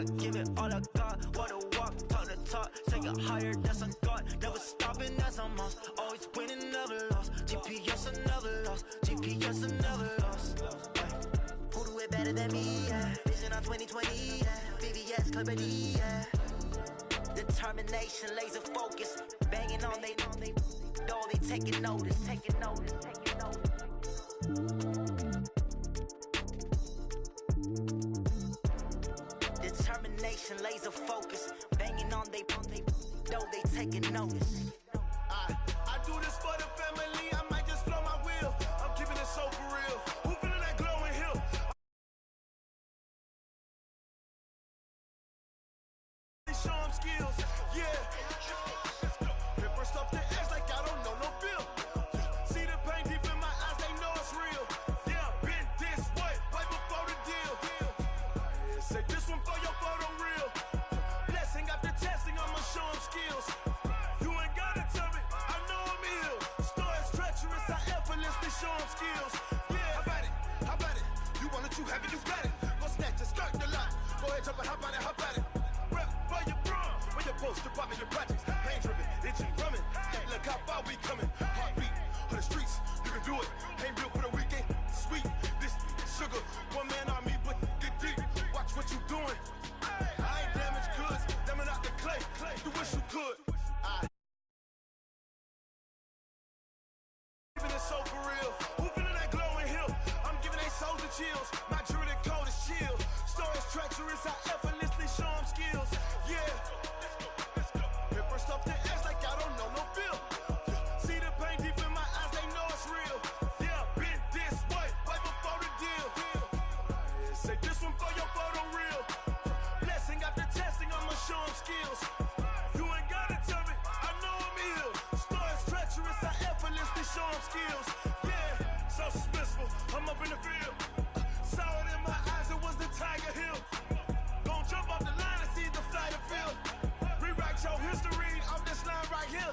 I give it all I got. Wanna walk, talk the talk, take it higher, that's on God. Never stopping, that's a must. Always winning, never lost. GPS, I never lost. GPS, I never lost. Who do it better than me? Yeah. Vision on 2020. Yeah. VVS, clarity. Yeah. Determination, laser focus, banging on they door, they taking notice. Determination, laser focus, banging on they door, they taking notice. I do this for the family, I might just blow my wheel. I'm keeping it so for real. Who feeling that glowing hill? Show them skills, yeah. Paper stuff the edge like I don't know no feel. See the pain deep in my eyes, they know it's real. Yeah, been this way, right before the deal. Say this one for your photo real. Blessing after testing, I'ma show them skills. You ain't gotta tell me, I know I'm ill. Stories treacherous, I effortlessly show them skills. Yeah, how about it? You want it, you have it, you got it. Go snatch it, skirt the lot. Go ahead, jump it, hop on it, hop at it. Poster popping your projects, pain driven, itching, drumming. Look how far we coming. Heartbeat for the streets, you can do it. Ain't built for the weekend. Sweet, this sugar, one man army, but get deep. Watch what you doing. I ain't damaged goods, damn it out the clay. You wish you could. Giving it so for real. Who feeling that glowing hill? I'm giving they souls the chills. My jewelry code is chill. Stories treacherous, I effortlessly show them skills. Yeah. Off the edge like I don't know no feel. See the pain deep in my eyes, they know it's real. Yeah, been this way, right before the deal. Say this one for your photo real. Blessing after testing, I'ma show them skills. You ain't gotta tell me, I know I'm ill. Stories treacherous, I effortlessly show them skills. Yeah, so suspenseful, I'm up in the field. Saw it in my eyes, it was the Tiger Hill. Gon' jump off the line and see the flight of field. Rewrite your history off this line right here.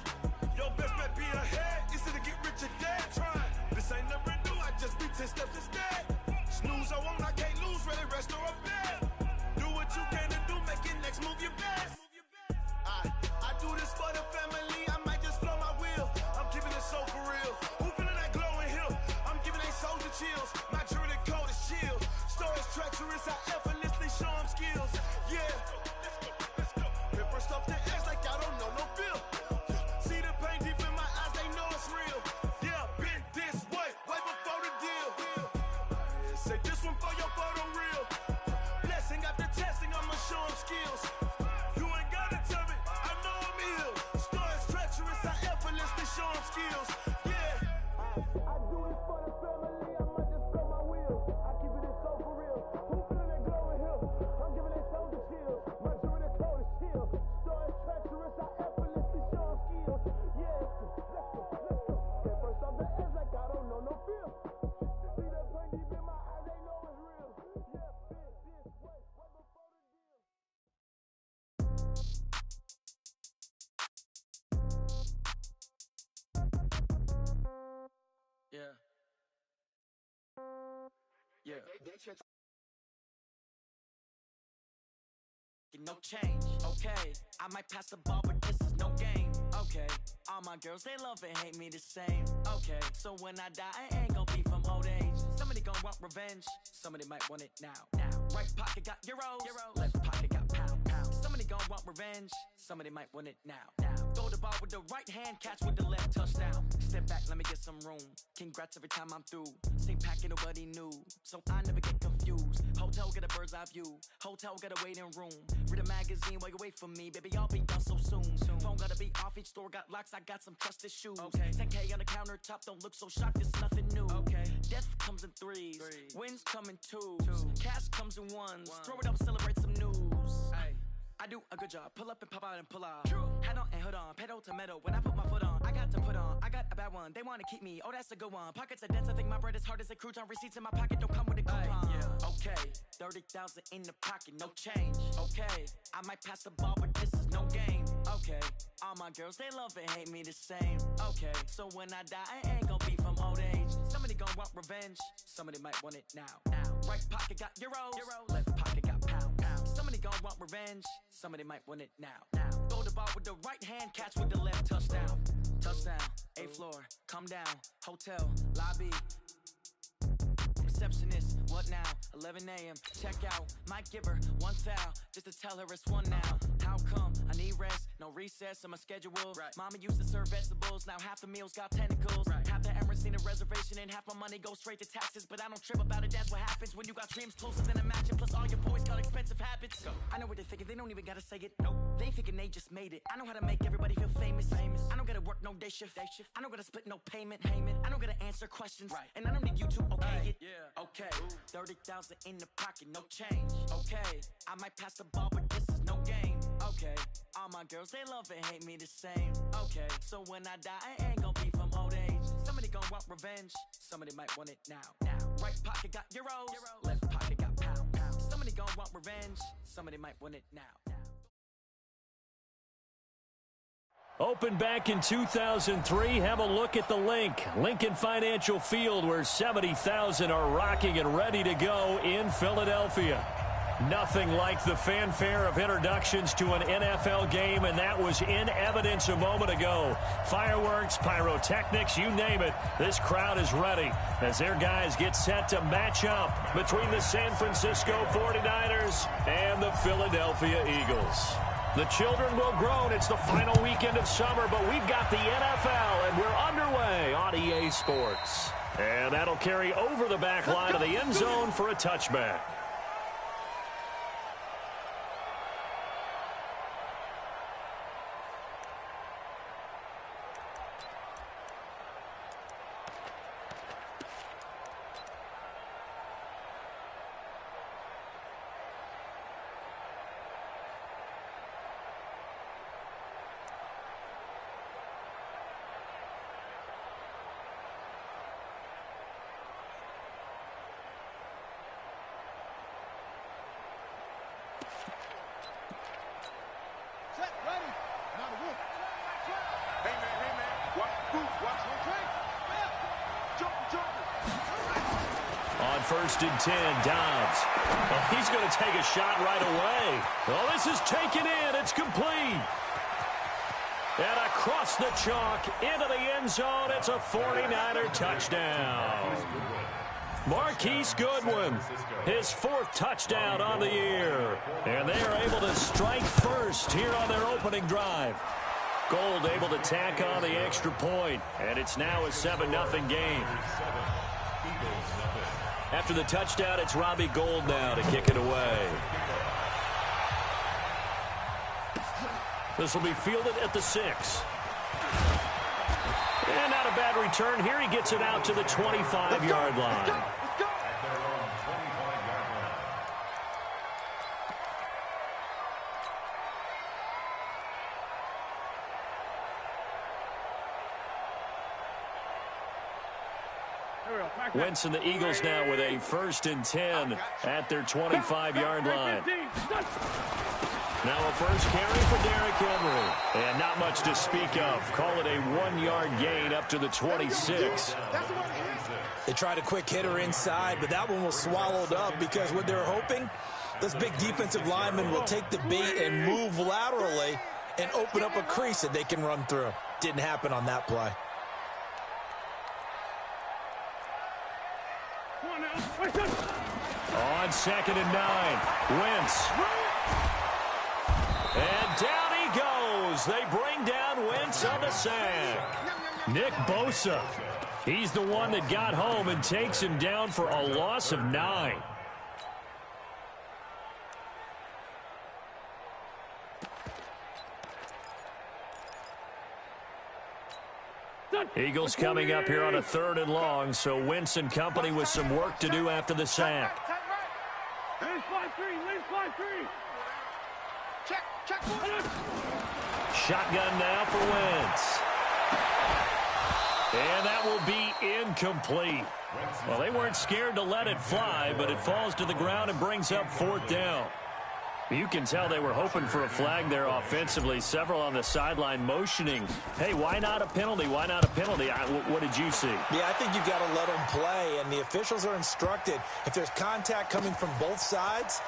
Your best bet be ahead. Easy to get rich or dead trying. This ain't never new, I just be 10 steps instead. Snooze I won't, I can't lose, ready, rest or a bed. Do what you can to do, make your next move your best. I do this for the family, I might just blow my wheel. I'm keeping it so for real. Who feeling that glowing hill? I'm giving they soldier chills. My jewelry code is chill. Stories treacherous, I effortlessly show them skills. Yeah. Off the edge like I don't know no feel. See the pain deep in my eyes, they know it's real. Yeah, been this way, right before the deal. Say this one for your photo real. Blessing after testing, I'ma show them skills. You ain't gotta tell me, I know I'm ill. Stories treacherous, I effortlessly show them skills. Yeah. I do this for the family, I might just blow my wheel. I keep it so for real. Who feeling that glowing hill? I'm giving they soldier chills. My jewelry code is chill. Treacherous, I effortlessly show them skills. Yeah, let's go. Get first off the edge like I don't know no feel. See the pain deep in my eyes, they know it's real. Yeah, been this way, right before the deal. Yeah. No change, okay. I might pass the ball, but this is no game, okay. All my girls, they love and hate me the same, okay. So when I die, I ain't gon' be from old age. Somebody gon' want revenge, somebody might want it now. Right pocket got euros, left pocket got pound. Somebody gon' want revenge, somebody might want it now. Throw the ball with the right hand, catch with the left, touchdown. Step back, let me get some room. Congrats every time I'm through. Same packet, nobody knew, so I never get confused. Hotel get a bird's eye view, hotel get a waiting room. Read a magazine while you wait for me, baby, I'll be done so soon. Phone gotta be off, each store got locks, I got some trusted shoes. Okay. 10K on the countertop, don't look so shocked, it's nothing new. Okay. Death comes in threes, wins come in twos. Cash comes in ones, throw it up, celebrate some news. Ay. I do a good job, pull up and pop out and pull out. Head on and hood on, pedal to metal. When I put my foot on, I got to put on. I got a bad one, they wanna keep me, oh that's a good one. Pockets are dense, I think my bread is hard as a crouton. Receipts in my pocket don't come with a coupon. Okay, 30,000 in the pocket, no change. Okay, I might pass the ball, but this is no game. Okay, all my girls, they love and hate me the same. Okay, so when I die, I ain't gon' be from old age. Somebody gon' want revenge, somebody might want it now. Right pocket got euros, left pocket got pound. Somebody gon' want revenge, somebody might win it now. Throw the ball with the right hand, catch with the left, touchdown. Touchdown, 8th floor, come down, hotel, lobby. Receptionist, what now? 11 a.m. Check out. Might give her one foul just to tell her it's one now. How come? I need rest, no recess in my schedule. Right. Mama used to serve vegetables, now half the meals got tentacles. Right. Half the Emirates need a reservation and half my money goes straight to taxes. But I don't trip about it, that's what happens when you got dreams closer than a match. And plus all your boys got expensive habits. Go. I know what they're thinking, they don't even gotta say it. Nope. They ain't thinking they just made it. I know how to make everybody feel famous. I don't gotta work no day shift. I don't gotta split no payment. I don't gotta answer questions. Right. And I don't need you to okay it. Yeah. Okay. 30,000 in the pocket, no change. Okay. I might pass the ball, but this is no game. Okay. All my girls, they love and hate me the same. Okay. So when I die, I ain't gonna be from old age. Somebody gonna want revenge. Somebody might want it now. Right pocket got euros. Left pocket got pounds. Somebody gonna want revenge. Somebody might want it now. Opened back in 2003, have a look at the link. Lincoln Financial Field, where 70,000 are rocking and ready to go in Philadelphia. Nothing like the fanfare of introductions to an NFL game, and that was in evidence a moment ago. Fireworks, pyrotechnics, you name it. This crowd is ready as their guys get set to match up between the San Francisco 49ers and the Philadelphia Eagles. The children will groan. It's the final weekend of summer, but we've got the NFL, and we're underway on EA Sports. And that'll carry over the back line of the end zone for a touchback. First and 10, Dobbs. Well, he's going to take a shot right away. Well, this is taken in. It's complete. And across the chalk into the end zone, it's a 49er touchdown. Marquise Goodwin, his 4th touchdown on the year. And they are able to strike first here on their opening drive. Gold able to tack on the extra point, and it's now a 7-0 game. After the touchdown, it's Robbie Gould now to kick it away. This will be fielded at the 6. And not a bad return here. He gets it out to the 25-yard line. Wentz and the Eagles now with a 1st and 10 at their 25-yard line. Now a first carry for Derrick Henry. And not much to speak of. Call it a 1-yard gain up to the 26. They tried a quick hitter inside, but that one was swallowed up because what they're hoping, this big defensive lineman will take the bait and move laterally and open up a crease that they can run through. Didn't happen on that play. On 2nd and 9, Wentz. And down he goes. They bring down Wentz on the sack. Nick Bosa. He's the one that got home and takes him down for a loss of 9. Eagles coming up here on a 3rd and long, so Wentz and company with some work to do after the sack. Shotgun now for Wentz. And that will be incomplete. Well, they weren't scared to let it fly, but it falls to the ground and brings up 4th down. You can tell they were hoping for a flag there offensively. Several on the sideline motioning, hey, why not a penalty? Why not a penalty? What did you see? Yeah, I think you've got to let them play, and the officials are instructed. If there's contact coming from both sides,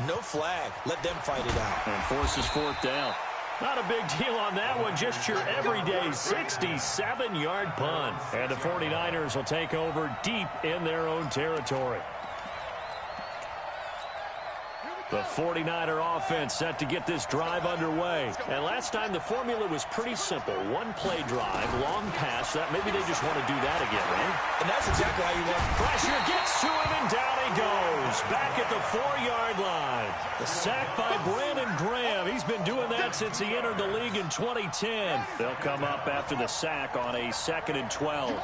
no flag. Let them fight it out. And forces fourth down. Not a big deal on that one. Just your everyday 67-yard punt. And the 49ers will take over deep in their own territory. The 49er offense set to get this drive underway. And last time the formula was pretty simple. One play drive, long pass. That maybe they just want to do that again, right? And that's exactly how you want. Pressure gets to him, and down he goes. Back at the 4-yard line. The sack by Brandon Graham. He's been doing that since he entered the league in 2010. They'll come up after the sack on a 2nd and 12.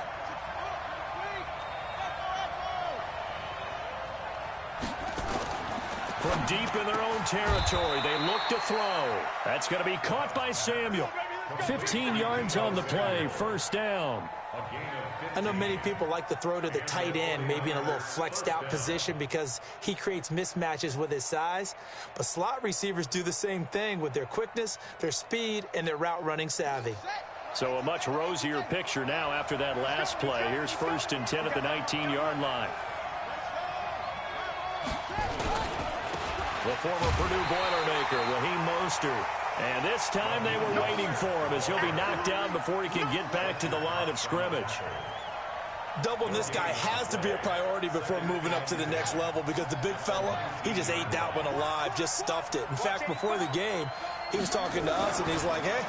From deep in their own territory, they look to throw. That's going to be caught by Samuel. 15 yards on the play, first down. I know many people like to throw to the tight end, maybe in a little flexed out position because he creates mismatches with his size. But slot receivers do the same thing with their quickness, their speed, and their route running savvy. So a much rosier picture now after that last play. Here's 1st and 10 at the 19-yard line. The former Purdue Boilermaker, Raheem Mostert. And this time they were waiting for him as he'll be knocked down before he can get back to the line of scrimmage. Doubling this guy has to be a priority before moving up to the next level because the big fella, he just ate that one alive, just stuffed it. In fact, before the game, he was talking to us, and he's like, hey,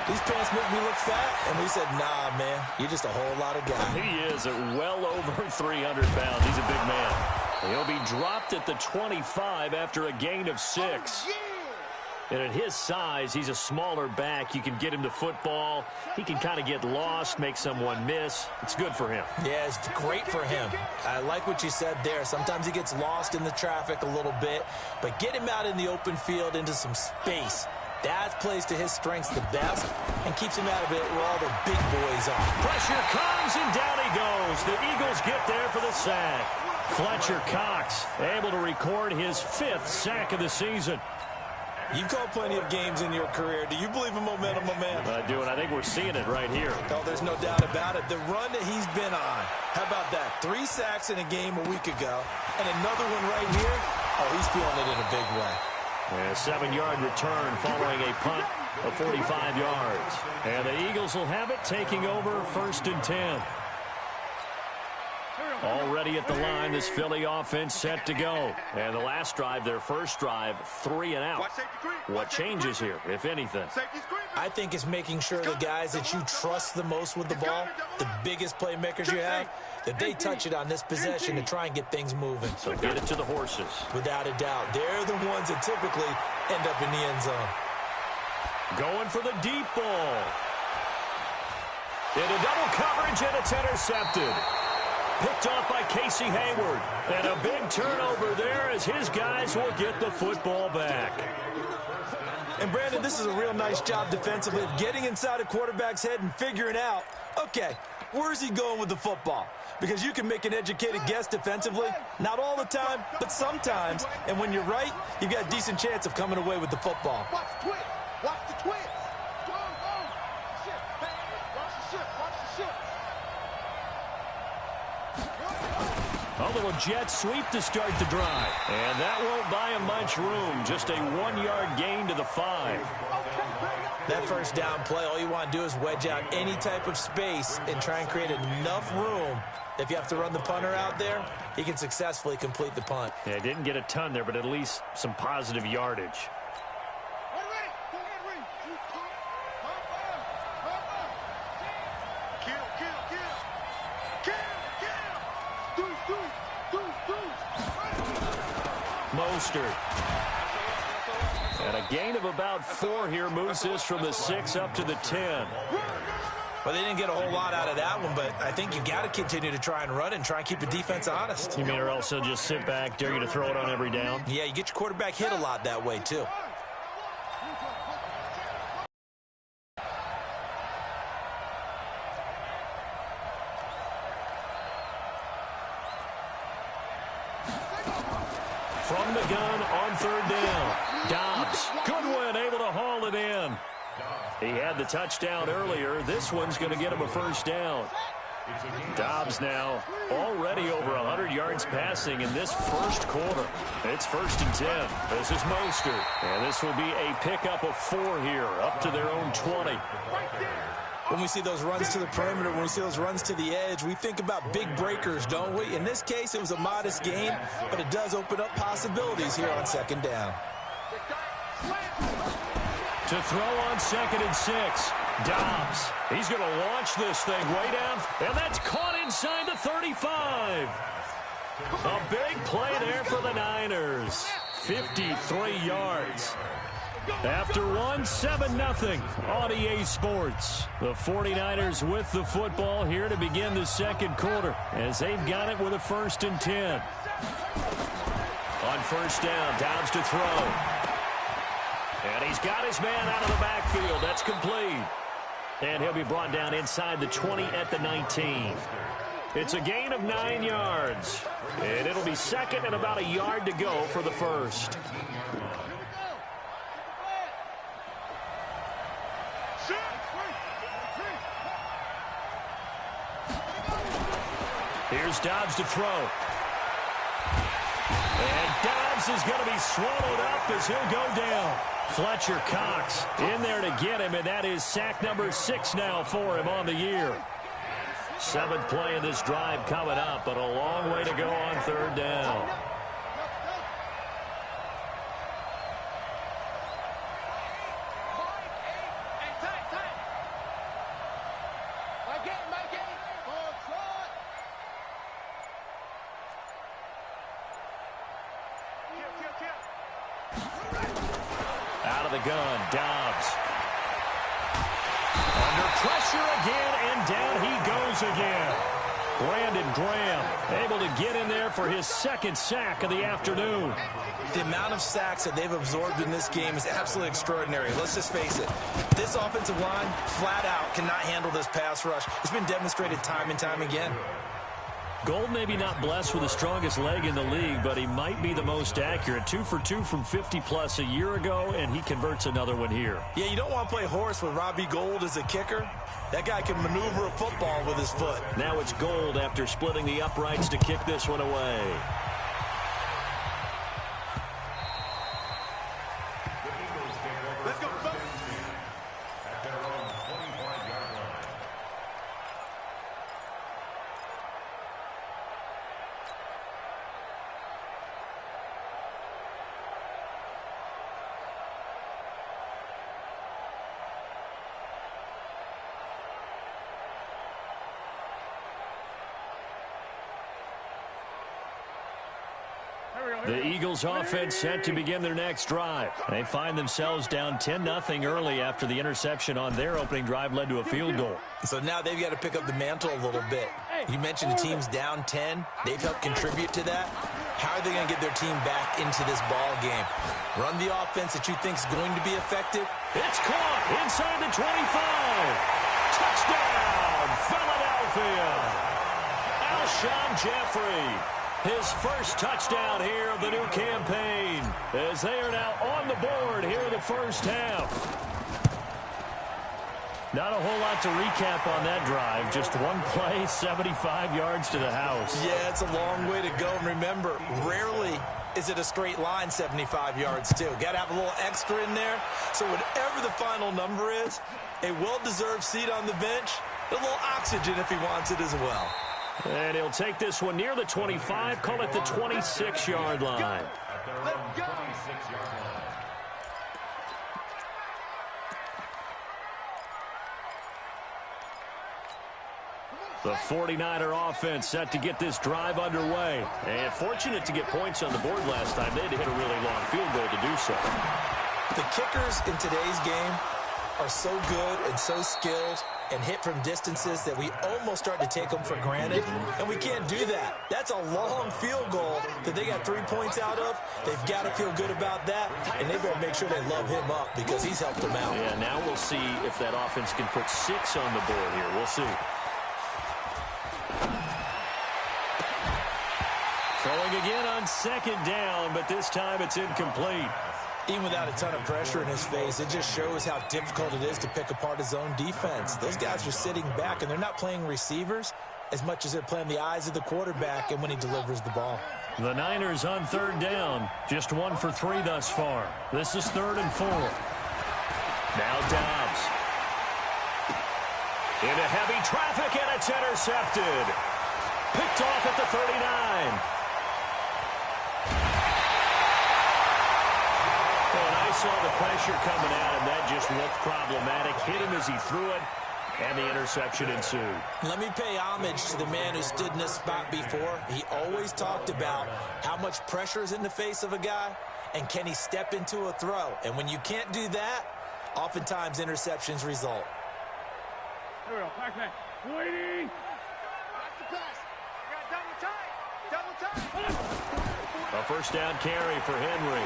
these pants make me look fat. And we said, nah, man, you're just a whole lot of guy. He is at well over 300 pounds. He's a big man. He'll be dropped at the 25 after a gain of 6. And at his size, he's a smaller back. You can get him to football. He can kind of get lost, make someone miss. It's good for him. Yeah, it's great for him. I like what you said there. Sometimes he gets lost in the traffic a little bit, but get him out in the open field into some space. That plays to his strengths the best and keeps him out of it where all the big boys are. Pressure comes, and down he goes. The Eagles get there for the sack. Fletcher Cox able to record his 5th sack of the season. You've called plenty of games in your career. Do you believe in momentum, my man? I do, and I think we're seeing it right here. Oh, there's no doubt about it. The run that he's been on. How about that? 3 sacks in a game a week ago, and another one right here. Oh, he's feeling it in a big way. A 7-yard return following a punt of 45 yards. And the Eagles will have it, taking over 1st and 10. Already at the line, this Philly offense set to go. And the last drive, their first drive, 3 and out. What changes here, if anything? I think it's making sure the guys that you trust the most with the ball, the biggest playmakers you have, that they touch it on this possession to try and get things moving. So get it to the horses. Without a doubt. They're the ones that typically end up in the end zone. Going for the deep ball. Into double coverage, and it's intercepted. Picked off by Casey Hayward. And a big turnover there as his guys will get the football back. And, Brandon, this is a real nice job defensively of getting inside a quarterback's head and figuring out, okay, where's he going with the football? Because you can make an educated guess defensively. Not all the time, but sometimes. And when you're right, you've got a decent chance of coming away with the football. Watch the twist. Watch the twist. Go, go. Shit. Watch the ship. Watch the ship. A little jet sweep to start the drive. And that won't buy him much room. Just a 1-yard gain to the 5. That first down play, all you want to do is wedge out any type of space and try and create enough room. If you have to run the punter out there, he can successfully complete the punt. Yeah, didn't get a ton there, but at least some positive yardage. Mostert. And a gain of about 4 here moves this from the 6 up to the 10. Well, they didn't get a whole lot out of that one, but I think you've got to continue to try and run and try and keep the defense honest. You mean, or else they'll just sit back, dare you to throw it on every down? Yeah, you get your quarterback hit a lot that way, too. From the gun on 3rd down. Dobbs, Goodwin able to haul it in. He had the touchdown earlier. This one's going to get him a first down. Dobbs now already over 100 yards passing in this first quarter. It's 1st and 10. This is Mostert. And this will be a pickup of 4 here, up to their own 20. When we see those runs to the perimeter, when we see those runs to the edge, we think about big breakers, don't we? In this case, it was a modest gain, but it does open up possibilities here on 2nd down. To throw on 2nd and 6. Dobbs. He's going to launch this thing way down, and that's caught inside the 35. A big play there for the Niners. 53 yards. After one, 7-0 on EA Sports. The 49ers with the football here to begin the 2nd quarter as they've got it with a 1st and 10. On 1st down, Dobbs to throw. And he's got his man out of the backfield. That's complete. And he'll be brought down inside the 20 at the 19. It's a gain of 9 yards. And it'll be 2nd and about a yard to go for the 1st. Here's Dobbs to throw. And Dobbs is going to be swallowed up as he'll go down. Fletcher Cox in there to get him, and that is sack number 6 now for him on the year. 7th play of this drive coming up, but a long way to go on 3rd down. Out of the gun, Dobbs. Under pressure again, and down he goes again. Brandon Graham able to get in there for his 2nd sack of the afternoon. The amount of sacks that they've absorbed in this game is absolutely extraordinary. Let's just face it. This offensive line, flat out, cannot handle this pass rush. It's been demonstrated time and time again. Gold maybe not blessed with the strongest leg in the league, but he might be the most accurate. 2 for 2 from 50-plus a year ago, and he converts another one here. Yeah, you don't want to play horse with Robbie Gould as a kicker. That guy can maneuver a football with his foot. Now it's Gould after splitting the uprights to kick this one away. Let's go. The Eagles offense set to begin their next drive. They find themselves down 10-0 early after the interception on their opening drive led to a field goal. So now they've got to pick up the mantle a little bit. You mentioned the team's down 10. They've helped contribute to that. How are they going to get their team back into this ball game? Run the offense that you think is going to be effective. It's caught inside the 25. Touchdown, Philadelphia. Alshon Jeffrey. His first touchdown here of the new campaign as they are now on the board here in the first half. Not a whole lot to recap on that drive. Just one play, 75 yards to the house. Yeah, it's a long way to go. And remember, rarely is it a straight line 75 yards, too. Got to have a little extra in there. So whatever the final number is, a well-deserved seat on the bench, a little oxygen if he wants it as well. And he'll take this one near the 25, call it the 26-yard line. The 49er offense set to get this drive underway. And fortunate to get points on the board last time. They had to hit a really long field goal to do so. The kickers in today's game are so good and so skilled and hit from distances that we almost start to take them for granted, and we can't do that. That's a long field goal that they got 3 points out of. They've got to feel good about that, and they better make sure they love him up because he's helped them out. Yeah, now we'll see if that offense can put 6 on the board here. We'll see. Throwing again on 2nd down, but this time it's incomplete. Even without a ton of pressure in his face, it just shows how difficult it is to pick apart his own defense. Those guys are sitting back, and they're not playing receivers as much as they're playing the eyes of the quarterback and when he delivers the ball. The Niners on third down. Just 1 for 3 thus far. This is 3rd and 4. Now Dobbs. Into heavy traffic, and it's intercepted. Picked off at the 39. Saw the pressure coming at him. That just looked problematic. Hit him as he threw it, and the interception ensued. Let me pay homage to the man who stood in this spot before. He always talked about how much pressure is in the face of a guy, and can he step into a throw. And when you can't do that, oftentimes interceptions result. Here we go. Back pass. Waiting. Watch the pass. You got double time. A first down carry for Henry.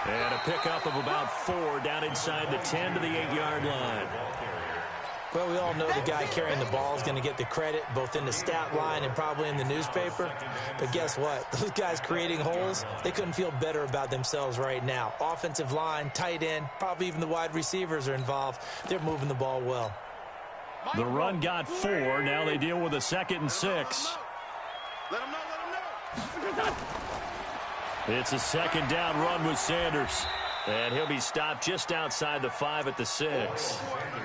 And a pickup of about 4 down inside the 10 to the 8-yard line. Well, we all know the guy carrying the ball is going to get the credit both in the stat line and probably in the newspaper. But guess what? Those guys creating holes, they couldn't feel better about themselves right now. Offensive line, tight end, probably even the wide receivers are involved. They're moving the ball well. The run got 4. Now they deal with a 2nd and 6. Let him know. It's a 2nd down run with Sanders. And he'll be stopped just outside the 5 at the 6.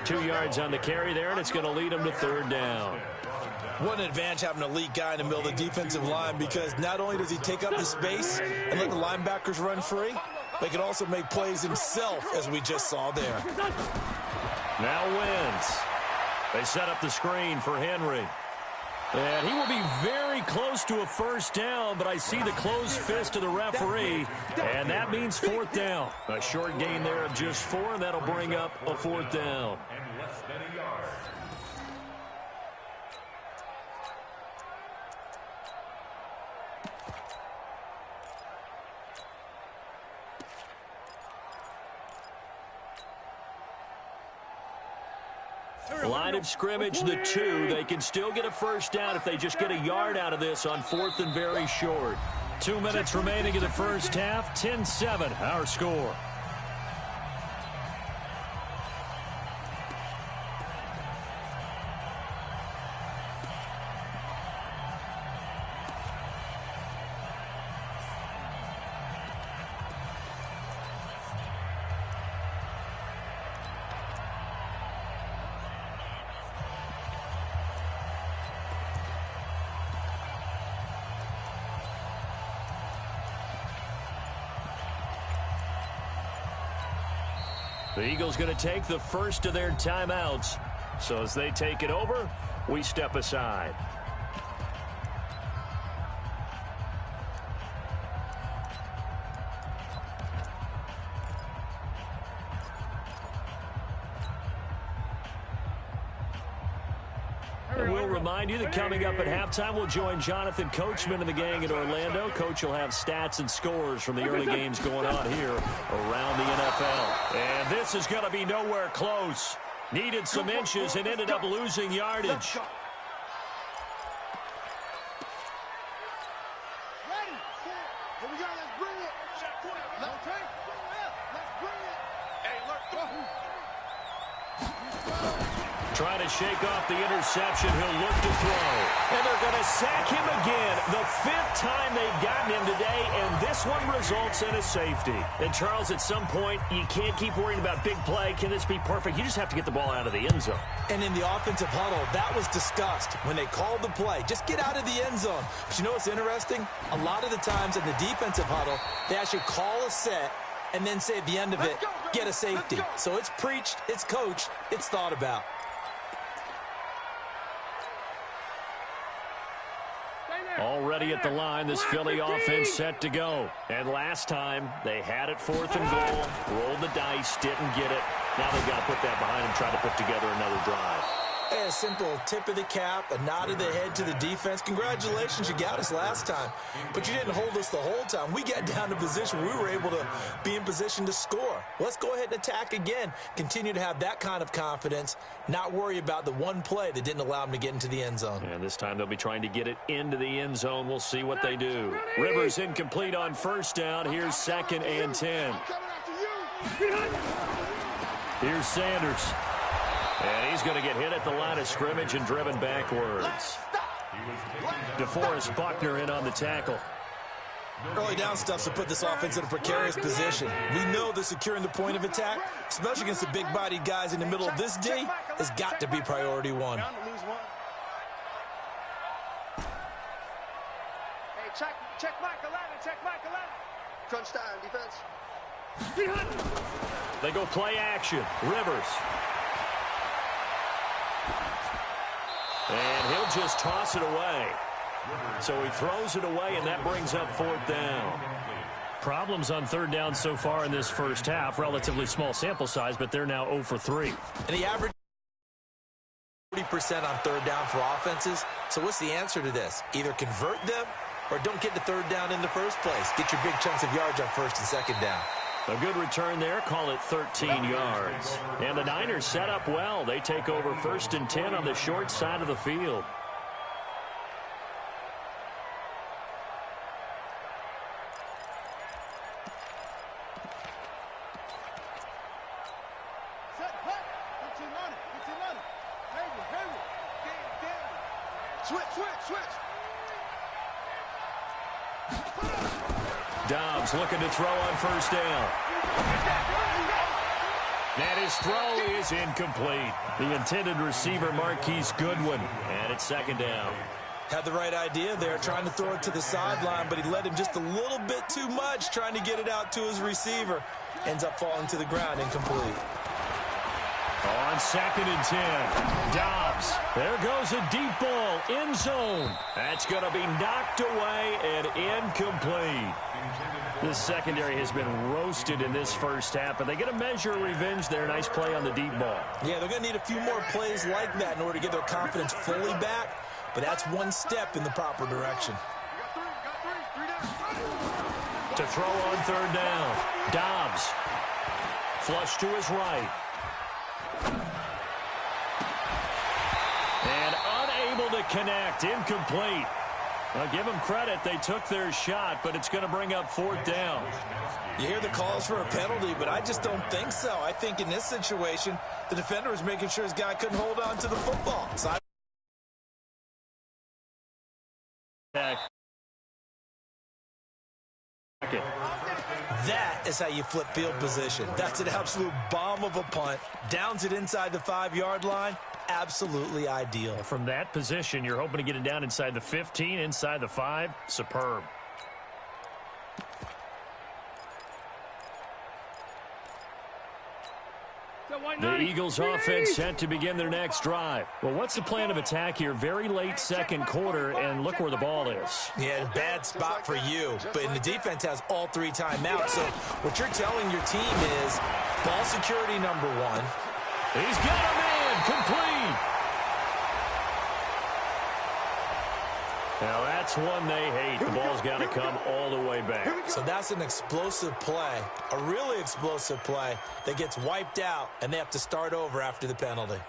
2 yards on the carry there, and it's going to lead him to 3rd down. What an advantage having an elite guy in the middle of the defensive line, because not only does he take up the space and let the linebackers run free, but he can also make plays himself, as we just saw there. Now Wentz. They set up the screen for Henry. And he will be very close to a first down, but I see the closed fist of the referee, and that means 4th down. A short gain there of just 4, and that'll bring up a 4th down. Line of scrimmage, the 2. They can still get a first down if they just get a yard out of this on 4th and very short. 2 minutes remaining in the first half. 10-7, our score. The Eagles going to take the first of their timeouts. So as they take it over, we step aside. And we'll remind you that coming up at halftime, we'll join Jonathan Coachman and the gang in Orlando. Coach will have stats and scores from the early games going on here around the NFL. And this is going to be nowhere close. Needed some inches and ended up losing yardage. Trying to shake off the interception. He'll look to throw. And they're going to sack him again. The 5th time they've gotten him today, and this one results in a safety. And, Charles, at some point, you can't keep worrying about big play. Can this be perfect? You just have to get the ball out of the end zone. And in the offensive huddle, that was discussed when they called the play. Just get out of the end zone. But you know what's interesting? A lot of the times in the defensive huddle, they actually call a set and then say at the end of it, get a safety. So it's preached, it's coached, it's thought about. Already at the line, this Philly offense set to go. And last time, they had it 4th and goal, rolled the dice, didn't get it. Now they've got to put that behind them, try to put together another drive. A simple tip of the cap, a nod of the head to the defense. Congratulations, you got us last time. But you didn't hold us the whole time. We got down to position where we were able to be in position to score. Let's go ahead and attack again. Continue to have that kind of confidence, not worry about the one play that didn't allow them to get into the end zone. And this time they'll be trying to get it into the end zone. We'll see what they do. Rivers incomplete on first down. Here's 2nd and 10. Here's Sanders. And he's going to get hit at the line of scrimmage and driven backwards. DeForest Buckner in on the tackle. Early down stuff to put this offense in a precarious position. We know that securing the point of attack, especially against the big-bodied guys in the middle of this D, has got to be priority one. Hey, check Michael Allen, check Michael Allen. Crunch down, defense. They go play action. Rivers. And he'll just toss it away. So he throws it away, and that brings up 4th down. Problems on 3rd down so far in this first half. Relatively small sample size, but they're now 0 for 3. And the average 40% on 3rd down for offenses. So what's the answer to this? Either convert them or don't get the 3rd down in the first place. Get your big chunks of yards on 1st and 2nd down. A good return there. Call it 13 yards. And the Niners set up well. They take over 1st and 10 on the short side of the field. Dobbs looking to throw on 1st down. And his throw is incomplete. The intended receiver, Marquise Goodwin. And it's 2nd down. Had the right idea there, trying to throw it to the sideline, but he led him just a little bit too much, trying to get it out to his receiver. Ends up falling to the ground, incomplete. On 2nd and 10, Dobbs. There goes a deep ball, end zone. That's going to be knocked away and incomplete. This secondary has been roasted in this first half, but they get a measure of revenge there. Nice play on the deep ball. Yeah, they're going to need a few more plays like that in order to get their confidence fully back, but that's one step in the proper direction. To throw on 3rd down, Dobbs. Flush to his right. And unable to connect, incomplete. I'll give them credit. They took their shot, but it's going to bring up 4th down. You hear the calls for a penalty, but I just don't think so. I think in this situation, the defender was making sure his guy couldn't hold on to the football. So that is how you flip field position. That's an absolute bomb of a punt. Downs it inside the 5-yard line. Absolutely ideal. From that position, you're hoping to get it down inside the 15, inside the 5. Superb. The Eagles offense set to begin their next drive. Well, what's the plan of attack here? Very late 2nd quarter, and look where the ball is. Yeah, bad spot for you. But the defense has all 3 timeouts. So what you're telling your team is ball security number 1. He's got a man, complete. Now that's one they hate. The ball's got to come all the way back. So that's an explosive play, a really explosive play that gets wiped out, and they have to start over after the penalty.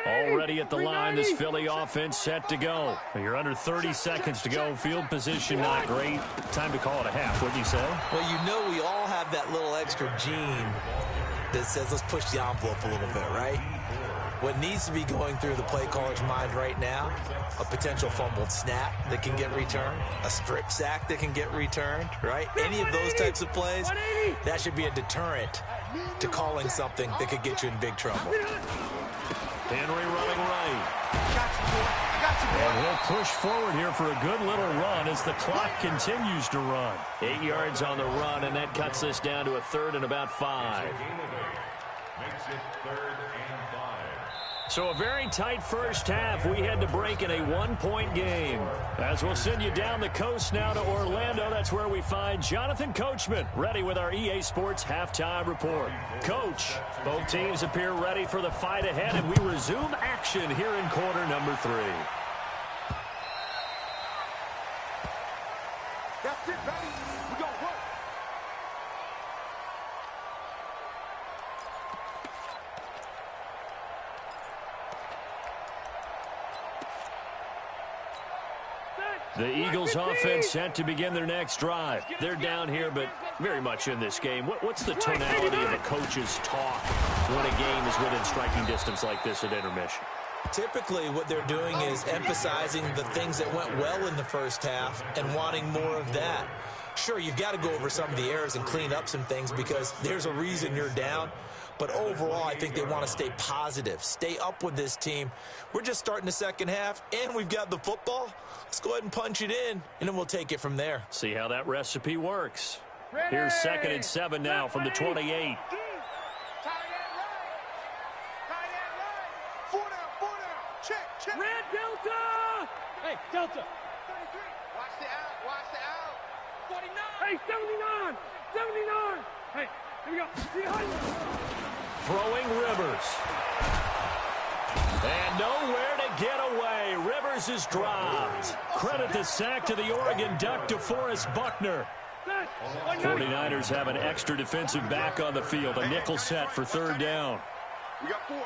Already at the line, this Philly offense set to go. You're under 30 seconds to go. Field position not great. Time to call it a half, wouldn't you say? Well, you know we all have that little extra gene that says let's push the envelope a little bit, right? What needs to be going through the play caller's mind right now, a potential fumbled snap that can get returned, a strip sack that can get returned, right? Any of those types of plays, that should be a deterrent to calling something that could get you in big trouble. Henry running right. And he'll push forward here for a good little run as the clock continues to run. 8 yards on the run, and that cuts this down to a 3rd and about 5. Makes it 3rd and 5. So a very tight first half. We had to break in a 1-point game. As we'll send you down the coast now to Orlando, that's where we find Jonathan Coachman, ready with our EA Sports halftime report. Coach, both teams appear ready for the fight ahead, and we resume action here in quarter number 3. That's it, baby. We gonna work. The Eagles offense set to begin their next drive. They're down here, but very much in this game. What's the tonality of a coach's talk when a game is within striking distance like this at intermission? Typically, what they're doing is emphasizing the things that went well in the first half and wanting more of that. Sure, you've got to go over some of the errors and clean up some things because there's a reason you're down. But overall, I think they want to stay positive, stay up with this team. We're just starting the second half, and we've got the football. Let's go ahead and punch it in, and then we'll take it from there. See how that recipe works. Here's 2nd and 7 now from the 28. Check. Red Delta! Hey, Delta. 33. Watch the out. 49. Hey, 79. Hey, here we go. Behind you. Throwing Rivers. And nowhere to get away. Rivers is dropped. Credit the sack to the Oregon Duck, DeForest Buckner. 49ers have an extra defensive back on the field. A nickel set for 3rd down. We got four.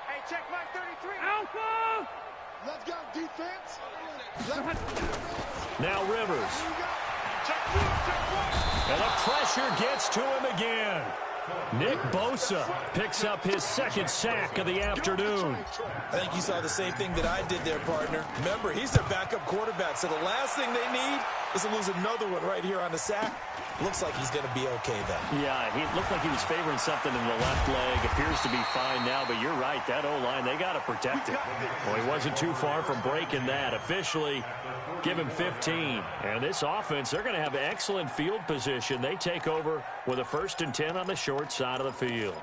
Hey, check my 33. Alpha! Let's go, defense. Now Rivers. And the pressure gets to him again. Nick Bosa picks up his 2nd sack of the afternoon. I think you saw the same thing that I did there, partner. Remember, he's their backup quarterback, so the last thing they need is to lose another one right here on the sack. Looks like he's going to be okay, then. Yeah, he looked like he was favoring something in the left leg. Appears to be fine now, but you're right. That O-line, they got to protect it. Well, he wasn't too far from breaking that. Officially, give him 15. And this offense, they're going to have excellent field position. They take over with a 1st and 10 on the short side of the field.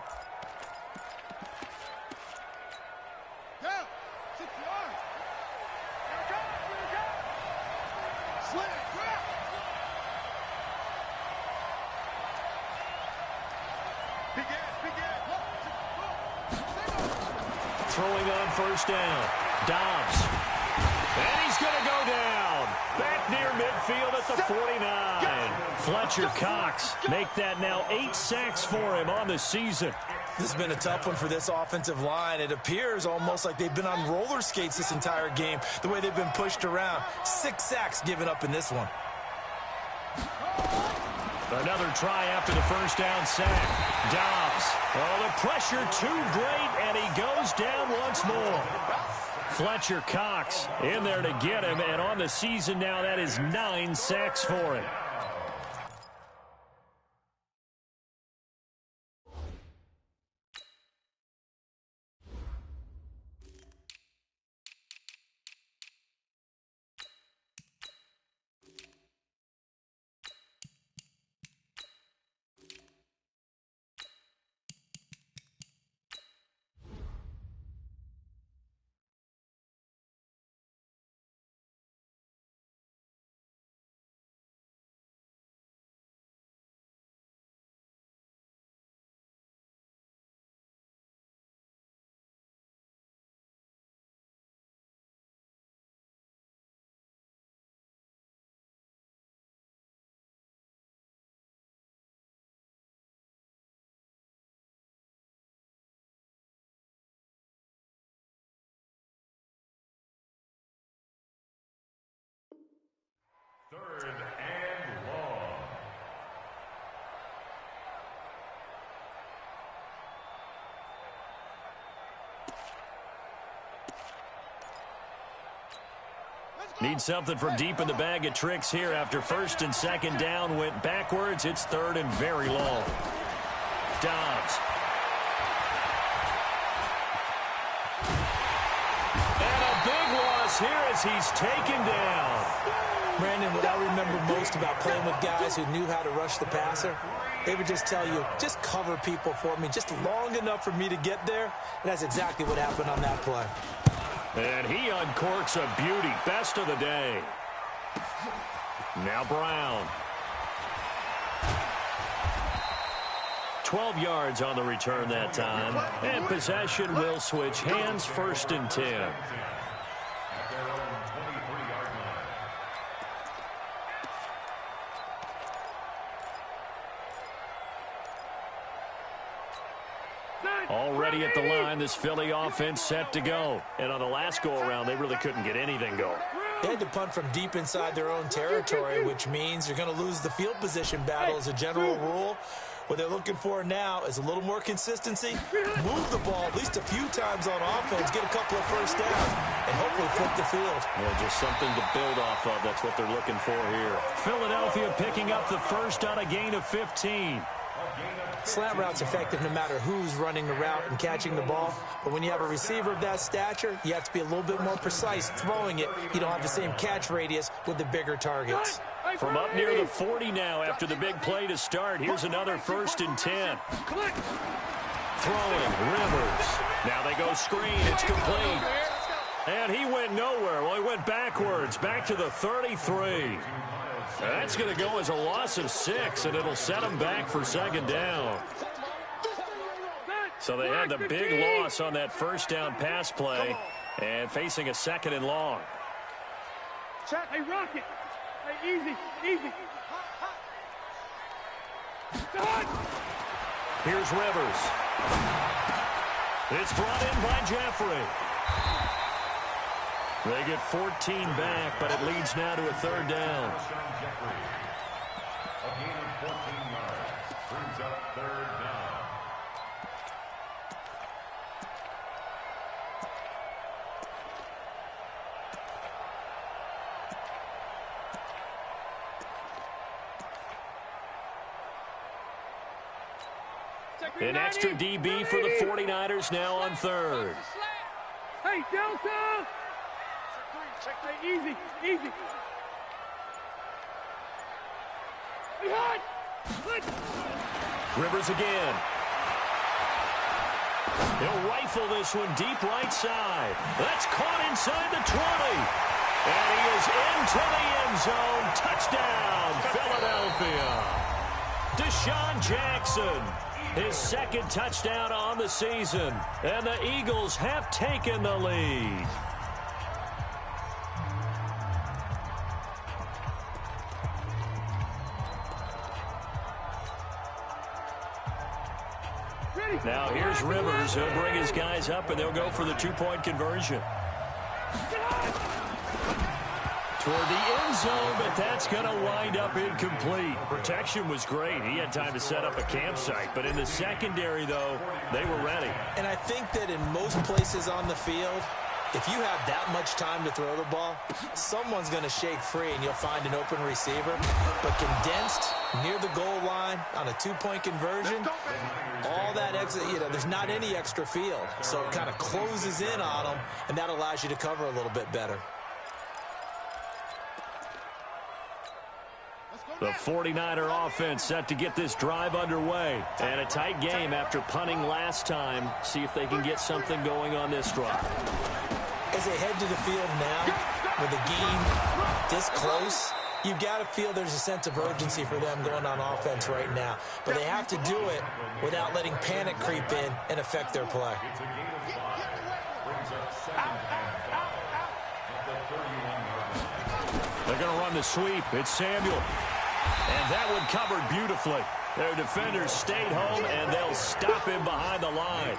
Throwing on 1st down. Dobbs. And he's going to go down. Back near midfield at the 49. Fletcher Cox make that now 8 sacks for him on the season. This has been a tough one for this offensive line. It appears almost like they've been on roller skates this entire game, the way they've been pushed around. 6 sacks given up in this one. Another try after the 1st down sack. Dobbs. Oh, the pressure too great, and he goes down once more. Fletcher Cox in there to get him, and on the season now, that is 9 sacks for him. Third and long. Need something from deep in the bag of tricks here after 1st and 2nd down went backwards. It's 3rd and very long. Dobbs. And a big loss here as he's taken down. Brandon, what I remember most about playing with guys who knew how to rush the passer, they would just tell you, just cover people for me just long enough for me to get there. And that's exactly what happened on that play. And he uncorks a beauty. Best of the day. Now Brown. 12 yards on the return that time. And possession will switch hands. 1st and 10. Already ready at the line. This Philly offense set to go. And on the last go-around, they really couldn't get anything going. They had to punt from deep inside their own territory, which means you're going to lose the field position battle as a general rule. What they're looking for now is a little more consistency, move the ball at least a few times on offense, get a couple of first downs, and hopefully flip the field. Yeah, just something to build off of. That's what they're looking for here. Philadelphia picking up the first on a gain of 15. Slant route's effective no matter who's running the route and catching the ball. But when you have a receiver of that stature, you have to be a little bit more precise throwing it. You don't have the same catch radius with the bigger targets. From up near the 40 now after the big play to start. Here's another 1st and 10. Throwing, Rivers. Now they go screen. It's complete. And he went nowhere. Well, he went backwards, back to the 33. That's going to go as a loss of 6, and it'll set them back for 2nd down. So they had the big loss on that first down pass play and facing a 2nd and long. Hey, Rocket. Hey, easy. Here's Rivers. It's brought in by Jeffrey. They get 14 back, but it leads now to a 3rd down. A gain of 14 yards brings up 3rd down. An extra DB for the 49ers now on 3rd. Hey, Delta! Hey, easy. Hey, hot! Rivers again. He'll rifle this one deep right side. That's caught inside the 20. And he is into the end zone. Touchdown, Philadelphia. Deshaun Jackson, his 2nd touchdown on the season. And the Eagles have taken the lead. Now here's Rivers. He'll bring his guys up, and they'll go for the 2-point conversion. Toward the end zone, but that's going to wind up incomplete. Protection was great. He had time to set up a campsite. But in the secondary, though, they were ready. And I think that in most places on the field, if you have that much time to throw the ball, someone's going to shake free and you'll find an open receiver. But condensed near the goal line on a 2-point conversion, all that extra, there's not any extra field. So it kind of closes in on them, and that allows you to cover a little bit better. The 49er offense set to get this drive underway. And a tight game after punting last time. See if they can get something going on this drive. As they head to the field now, with the game this close, you've got to feel there's a sense of urgency for them going on offense right now. But they have to do it without letting panic creep in and affect their play. It's a gain of 5. Brings up 2nd and 5 at the 31-yard line. They're going to run the sweep. It's Samuel. And that one covered beautifully. Their defenders stayed home, and they'll stop him behind the line.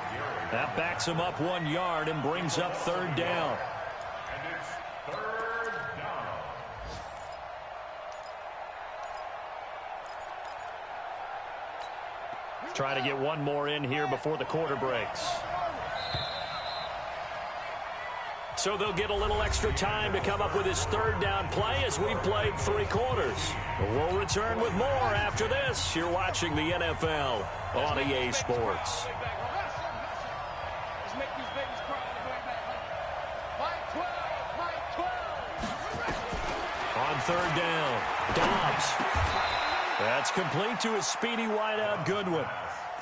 That backs him up 1 yard and brings up 3rd down. And it's 3rd down. Try to get one more in here before the quarter breaks. So they'll get a little extra time to come up with his 3rd down play as we played 3 quarters. We'll return with more after this. You're watching the NFL on EA Sports. On 3rd down, Dobbs. That's complete to a speedy wideout Goodwin.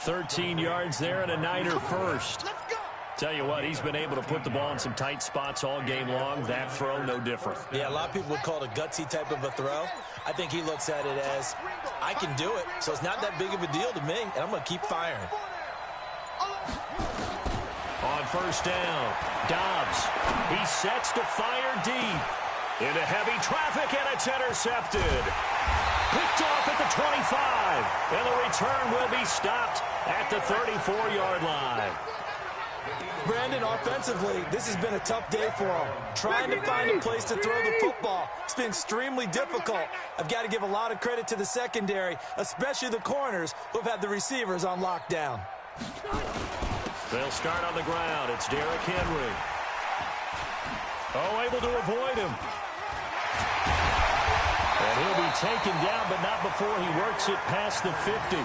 13 yards there and a Niner first. Tell you what, he's been able to put the ball in some tight spots all game long. That throw, no different. Yeah, a lot of people would call it a gutsy type of a throw. I think he looks at it as, I can do it, so it's not that big of a deal to me, and I'm going to keep firing. On 1st down, Dobbs. He sets to fire deep. Into heavy traffic, and it's intercepted. Picked off at the 25, and the return will be stopped at the 34-yard line. Brandon, offensively, this has been a tough day for him. Trying to find a place to throw the football. It's been extremely difficult. I've got to give a lot of credit to the secondary, especially the corners who have had the receivers on lockdown. They'll start on the ground. It's Derrick Henry. Oh, able to avoid him. And he'll be taken down, but not before he works it past the 50.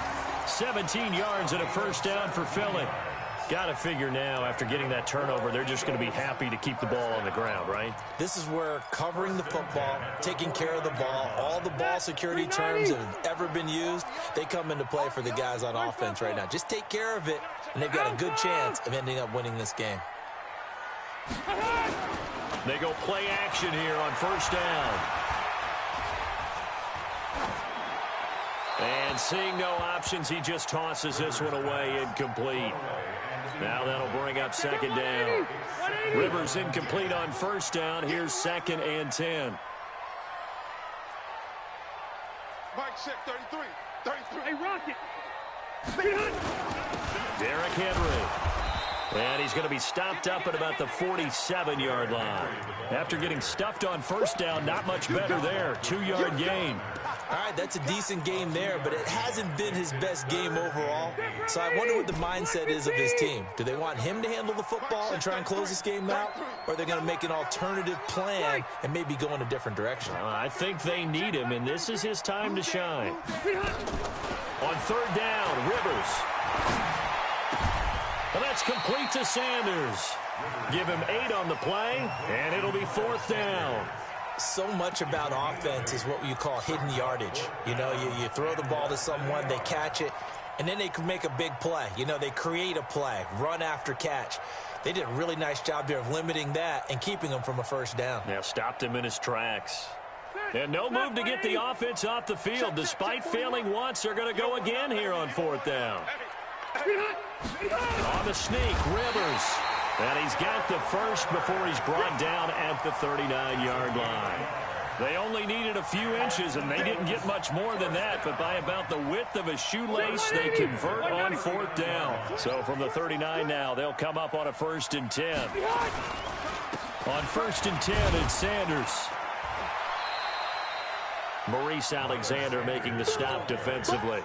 17 yards and a first down for Philly. Got to figure now, after getting that turnover, they're just going to be happy to keep the ball on the ground, right? This is where covering the football, taking care of the ball, all the ball security terms that have ever been used, they come into play for the guys on offense right now. Just take care of it, and they've got a good chance of ending up winning this game. They go play action here on first down. And seeing no options, he just tosses this one away, incomplete. Now that'll bring up second down. Rivers incomplete on first down. Here's 2nd and 10. Mike check 33. 33. Hey, Rocket. Derrick Henry. And he's going to be stopped up at about the 47-yard line. After getting stuffed on first down, not much better there. 2-yard gain. All right, that's a decent game there, but it hasn't been his best game overall. So I wonder what the mindset is of his team. Do they want him to handle the football and try and close this game out? Or are they going to make an alternative plan and maybe go in a different direction? I think they need him, and this is his time to shine. On third down, Rivers. Well, that's complete to Sanders. Give him 8 on the play, and it'll be 4th down. So much about offense is what you call hidden yardage. You know, you throw the ball to someone, they catch it, and then they can make a big play. You know, they create a play, run after catch. They did a really nice job there of limiting that and keeping him from a first down. Yeah, stopped him in his tracks. And no move to get the offense off the field. Despite failing once, they're going to go again here on 4th down. On the sneak, Rivers. And he's got the first before he's brought down at the 39-yard line. They only needed a few inches, and they didn't get much more than that, but by about the width of a shoelace, they convert on 4th down. So from the 39 now, they'll come up on a 1st and 10. On 1st and 10, it's Sanders. Maurice Alexander making the stop defensively.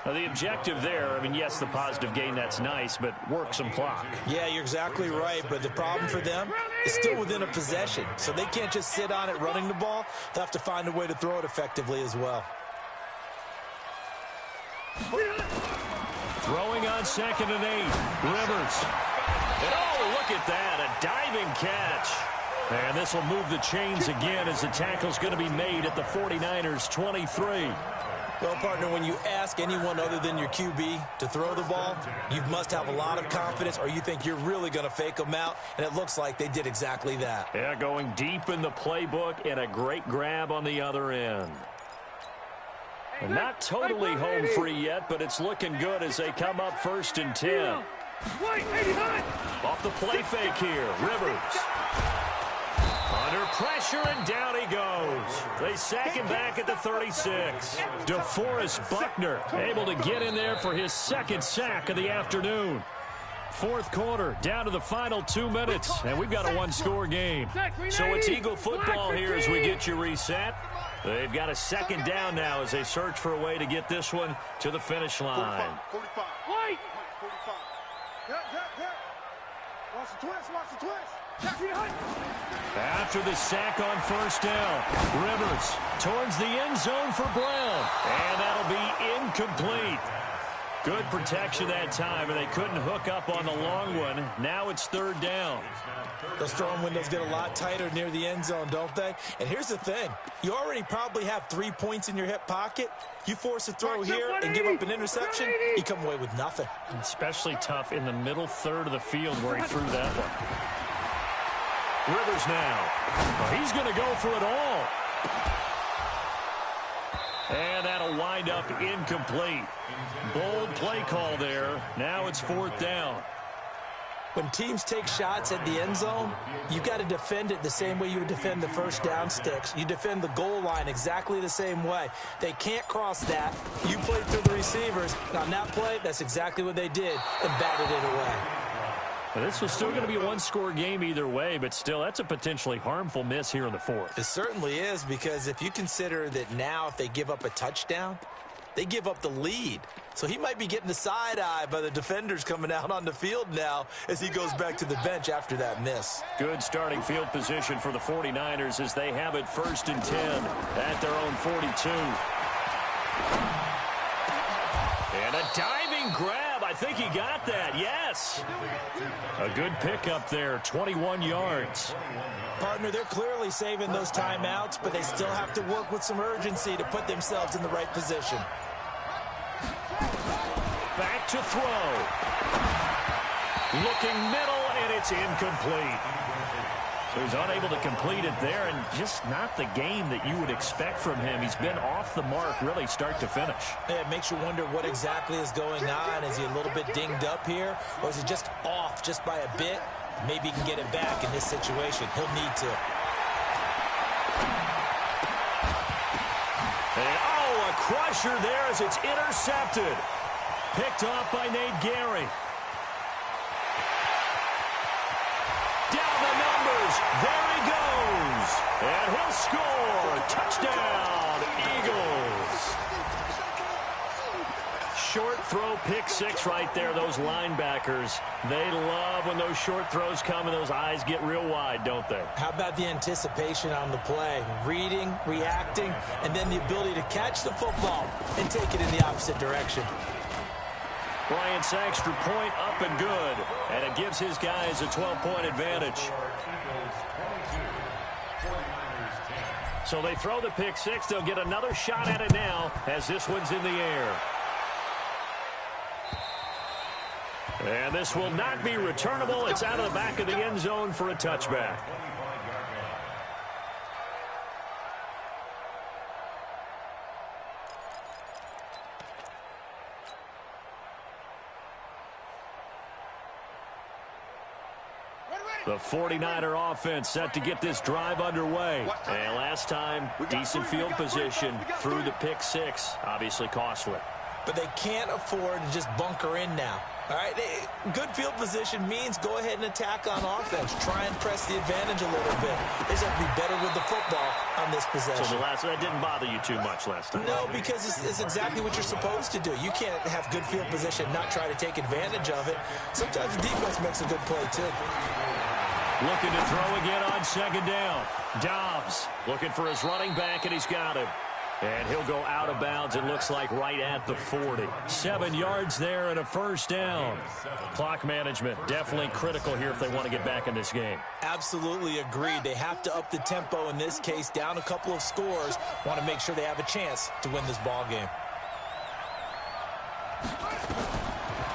Now, the objective there, I mean, yes, the positive gain, that's nice, but work some clock. Yeah, you're exactly right, but the problem for them is still within a possession, so they can't just sit on it running the ball. They'll have to find a way to throw it effectively as well. Throwing on 2nd and 8, Rivers. And oh, look at that, a diving catch. And this will move the chains again as the tackle's going to be made at the 49ers' 23. Well, partner, when you ask anyone other than your QB to throw the ball, you must have a lot of confidence or you think you're really going to fake them out, and it looks like they did exactly that. Yeah, going deep in the playbook and a great grab on the other end. And not totally home free yet, but it's looking good as they come up 1st and 10. Off the play fake here, Rivers. Under pressure, and down he goes. They sack him back at the 36. DeForest Buckner able to get in there for his 2nd sack of the afternoon. 4th quarter, down to the final 2 minutes, and we've got a 1-score game. So it's Eagle football here as we get you reset. They've got a 2nd down now as they search for a way to get this one to the finish line. 45. White. 45. Watch the twist. Watch the twist. After the sack on 1st down, Rivers towards the end zone for Brown. And that'll be incomplete. Good protection that time, and they couldn't hook up on the long one. Now it's 3rd down. Those throwing windows get a lot tighter near the end zone, don't they? And here's the thing. You already probably have 3 points in your hip pocket. You force a throw here and give up an interception, you come away with nothing. Especially tough in the middle third of the field where he threw that one. Rivers now. Oh, he's going to go for it all. And that'll wind up incomplete. Bold play call there. Now it's 4th down. When teams take shots at the end zone, you've got to defend it the same way you would defend the first down sticks. You defend the goal line exactly the same way. They can't cross that. You play through the receivers. And on that play, that's exactly what they did and batted it away. Well, this was still going to be a one-score game either way, but still, that's a potentially harmful miss here in the fourth. It certainly is, because if you consider that now if they give up a touchdown, they give up the lead. So he might be getting the side-eye by the defenders coming out on the field now as he goes back to the bench after that miss. Good starting field position for the 49ers as they have it 1st and 10 at their own 42. And a diving grab. I think he got that. Yes. A good pickup there, 21 yards. Partner, they're clearly saving those timeouts, but they still have to work with some urgency to put themselves in the right position. Back to throw. Looking middle, and it's incomplete. So he's unable to complete it there, and just not the game that you would expect from him. He's been off the mark really start to finish. Yeah, it makes you wonder what exactly is going on. Is he a little bit dinged up here, or is he just off just by a bit? Maybe he can get it back in this situation. He'll need to. And, oh, a crusher there as it's intercepted. Picked off by Nate Gary. Down the numbers. There he goes. And he'll score. Touchdown, Eagles. Short throw, pick six right there. Those linebackers, they love when those short throws come and those eyes get real wide, don't they? How about the anticipation on the play? Reading, reacting, and then the ability to catch the football and take it in the opposite direction. Bryant's extra point up and good, and it gives his guys a 12-point advantage. So they throw the pick six. They'll get another shot at it now as this one's in the air. And this will not be returnable. It's out of the back of the end zone for a touchback. The 49er offense set to get this drive underway. And last time, decent field position through the pick six. Obviously costly. But they can't afford to just bunker in now. All right, good field position means go ahead and attack on offense. Try and press the advantage a little bit. They just have to be better with the football on this possession. So that didn't bother you too much last time? No, because it's exactly what you're supposed to do. You can't have good field position, not try to take advantage of it. Sometimes the defense makes a good play, too. Looking to throw again on 2nd down. Dobbs looking for his running back, and he's got him. And he'll go out of bounds, it looks like, right at the 40. 7 yards there and a 1st down. Clock management definitely critical here if they want to get back in this game. Absolutely agreed. They have to up the tempo in this case, down a couple of scores. Want to make sure they have a chance to win this ball game.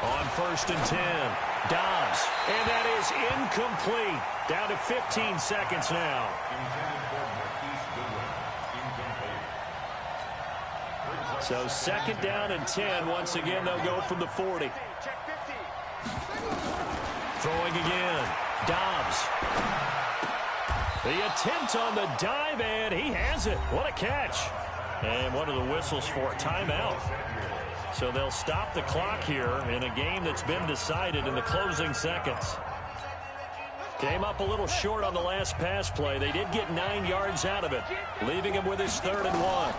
On 1st and 10, Dobbs. And that is incomplete. Down to 15 seconds now. So 2nd down and 10. Once again, they'll go from the 40. Throwing again. Dobbs. The attempt on the dive, and he has it. What a catch. And one of the whistles for a timeout. So they'll stop the clock here in a game that's been decided in the closing seconds. Came up a little short on the last pass play. They did get 9 yards out of it, leaving him with his 3rd and 1.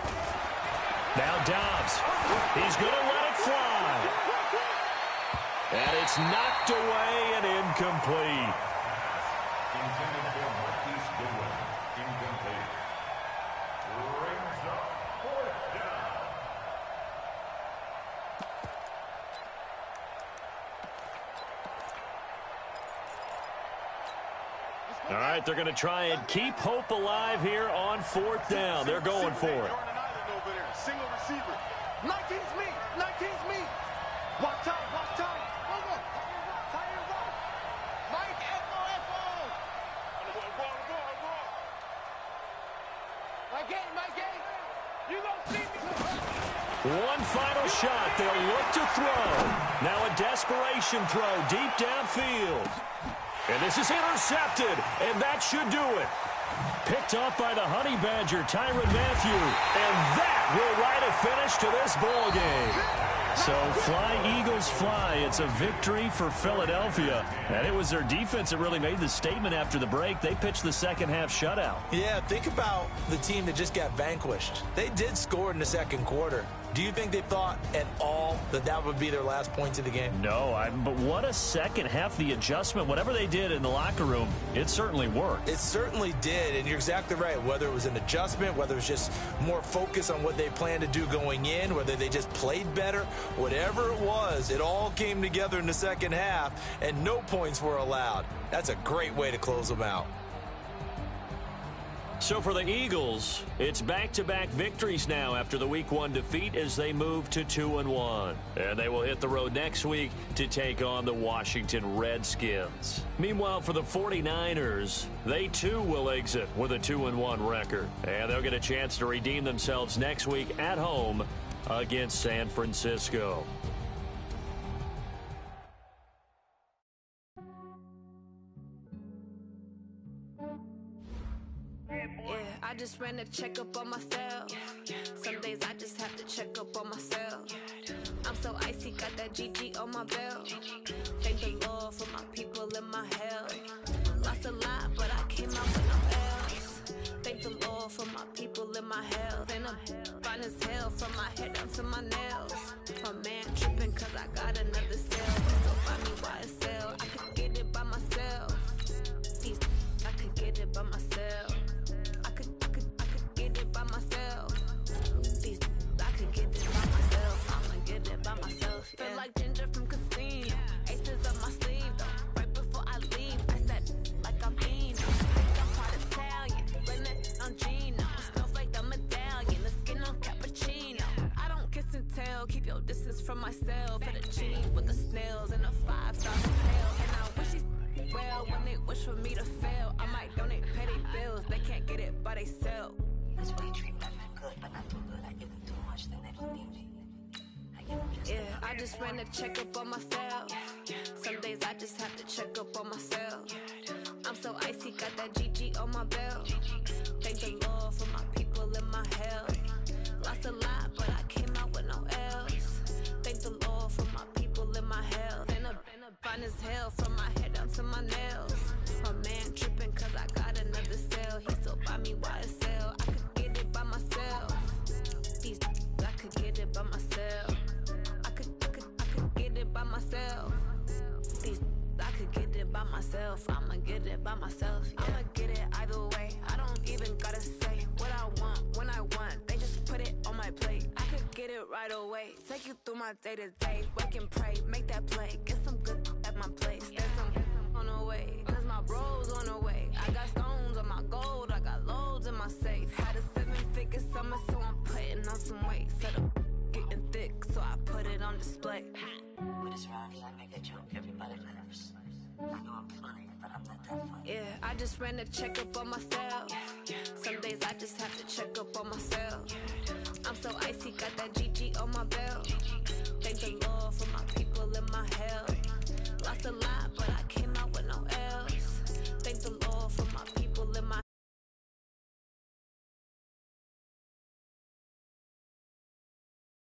Now Dobbs. He's going to let it fly. And it's knocked away and incomplete. All right, they're going to try and keep hope alive here on 4th down. They're going for it. Single receiver. 19's me. 19's me. Watch out. Watch out. Mike, F.O. My game. You don't see me. One final shot. They'll look to throw. Now a desperation throw deep downfield. And this is intercepted, and that should do it. Picked off by the Honey Badger, Tyrann Mathieu. And that will write a finish to this ball game. So fly, Eagles, fly. It's a victory for Philadelphia. And it was their defense that really made the statement after the break. They pitched the second half shutout. Yeah, think about the team that just got vanquished. They did score in the second quarter. Do you think they thought at all that that would be their last points of the game? No, but what a second half. The adjustment, whatever they did in the locker room, it certainly worked. It certainly did, and you're exactly right. Whether it was an adjustment, whether it was just more focus on what they planned to do going in, whether they just played better, whatever it was, it all came together in the second half, and no points were allowed. That's a great way to close them out. So for the Eagles, it's back-to-back victories now after the Week 1 defeat as they move to 2-1. And they will hit the road next week to take on the Washington Redskins. Meanwhile, for the 49ers, they too will exit with a 2-1 record. And they'll get a chance to redeem themselves next week at home against San Francisco. I just ran a checkup on myself. Some days I just have to check up on myself. I'm so icy, got that GG on my belt. Thank the Lord for my people and my health. Lost a lot, but I came out with no else. Thank the Lord for my people and my health. And I'm fine as hell from my head down to my nails. My man tripping cause I got another cell. So find me YSL, I could get it by myself. I could get it by myself. Feel like Ginger from Casino. Aces up my sleeve though. Right before I leave, I said like I'm Beano. Think I'm part Italian, blame it on Gino. Snowflake the medallion, the skin on cappuccino. I don't kiss and tell, keep your distance from myself. Fettuccine with the snails and a 5-star hotel. And I wish these well when they wish for me to fail. I might donate petty bills, they can't get it by they self. That's why you treat women good, but not too good. I give them too much, then they don't need me. Yeah, I just ran a checkup on myself. Some days I just have to check up on myself. I'm so icy, got that GG on my belt. Thank the Lord for my people and my health. Lost a lot, but I came out with no else. Thank the Lord for my people and my health. And I'm fine as hell from my head down to my nails. My man tripping cause I got another cell. He still buy me YSL. I could get it by myself. I could get it by myself. By myself. I could get it by myself. I'ma get it by myself. Yeah. I'ma get it either way. I don't even gotta say what I want when I want. They just put it on my plate. I could get it right away. Take you through my day to day. Wake and pray, make that play. Get some good at my place. There's some on the way. Cause my bro's on the way. I got stones on my gold. I got loads in my safe. Had a 7-figure summer, so I'm putting on some weight. Set up getting thick, so I put it on display. With this round, I make a joke, everybody laughs. I know I'm funny, but I'm not that funny. Yeah, I just ran a checkup on myself.